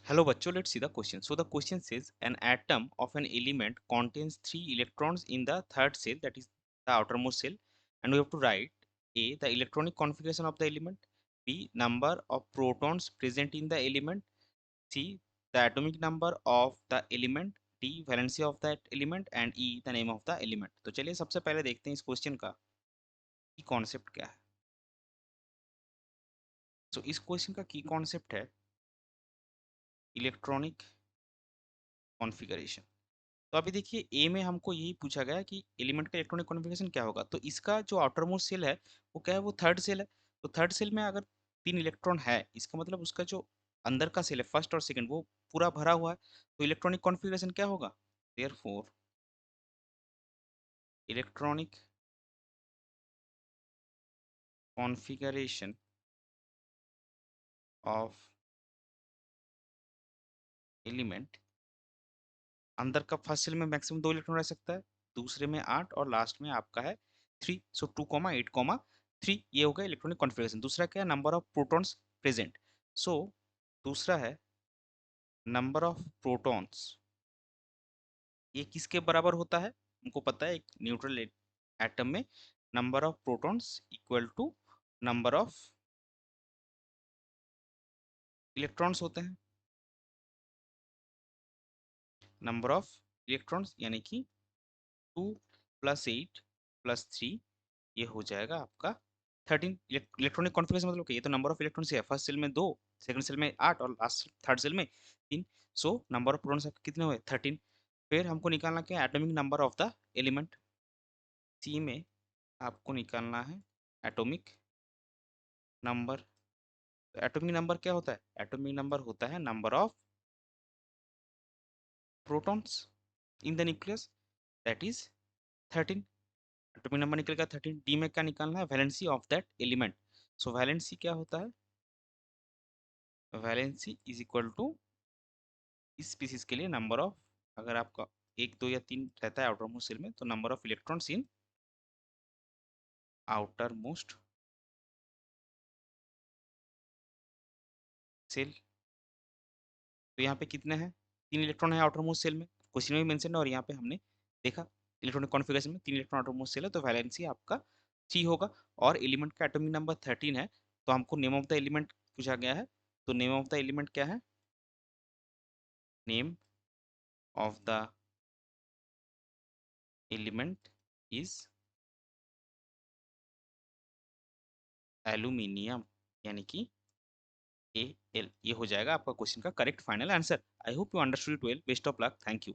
Hello, bachcho. Let's see the question. So the question says an atom of an element contains 3 electrons in the third cell, that is the outermost cell, and we have to write A, the electronic configuration of the element, B, number of protons present in the element, C, the atomic number of the element, D, valency of that element, and E, the name of the element. तो चलिए सबसे पहले देखते हैं इस question का की concept क्या है. तो इस क्वेश्चन का की कॉन्सेप्ट है इलेक्ट्रॉनिक कॉन्फ़िगरेशन. तो अभी देखिए ए में हमको यही पूछा गया कि एलिमेंट का इलेक्ट्रॉनिक कॉन्फ़िगरेशन क्या होगा. तो इसका जो आउटर मोस्ट सेल है वो क्या है, वो थर्ड सेल है. तो थर्ड सेल में अगर 3 इलेक्ट्रॉन है, इसका मतलब उसका जो अंदर का सेल है फर्स्ट और सेकंड वो पूरा भरा हुआ है. तो इलेक्ट्रॉनिक कॉन्फ़िगरेशन क्या होगा, therefore electronic configuration of element, अंदर का फर्स्ट सेल में मैक्सिमम 2 इलेक्ट्रॉन रह सकता है, दूसरे में 8 और लास्ट में आपका है 3. सो 2,8,3 ये होगा इलेक्ट्रॉनिक कॉन्फ़िगरेशन. दूसरा क्या है, नंबर ऑफ प्रोटॉन्स प्रेजेंट. सो दूसरा है नंबर ऑफ प्रोटॉन्स, ये किसके बराबर होता है, हमको पता है एक न्यूट्रल एटम में number of protons equal to number of electrons होते हैं. नंबर ऑफ इलेक्ट्रॉन्स यानी कि 2 + 8 + 3 ये हो जाएगा आपका 13. इलेक्ट्रॉनिक कॉन्फ़िगरेशन मतलब ये तो नंबर ऑफ इलेक्ट्रॉन्स है, फर्स्ट सेल में 2, सेकंड सेल में 8 और लास्ट थर्ड सेल में 3. सो नंबर ऑफ प्रोटॉन्स आपके कितने हुए, 13. फिर हमको निकालना क्या है, atomic number of the element. C में आपको निकालना है एटॉमिक नंबर. एटॉमिक नंबर क्या होता है, एटॉमिक नंबर होता है number of protons in the nucleus, that is 13. Atomic number निकल गया 13. डी में क्या निकालना है, valency of that element. So valency क्या होता है, वैलेंसी इज इक्वल टू इस स्पीसीज के लिए नंबर ऑफ, अगर आपका 1, 2 या 3 रहता है आउटर मोस्ट सेल में, तो number of electrons in outermost shell. तो यहाँ पे कितने हैं, 3 इलेक्ट्रॉन है आउटर मोस्ट सेल में, क्वेश्चन में भी मेंशन है और यहाँ पे हमने देखा इलेक्ट्रॉनिक कॉन्फ़िगरेशन में 3 इलेक्ट्रॉन आउटर मोस्ट सेल है, तो वैलेंसी आपका 3 होगा. और एलिमेंट का एटॉमिक नंबर 13 है. तो हमको नेम ऑफ द एलिमेंट पूछा गया है, तो नेम ऑफ द एलिमेंट क्या है, name of the element is aluminium, यानी कि AL. ये हो जाएगा आपका क्वेश्चन का correct final answer. I hope you understood it well. Best of luck. Thank you.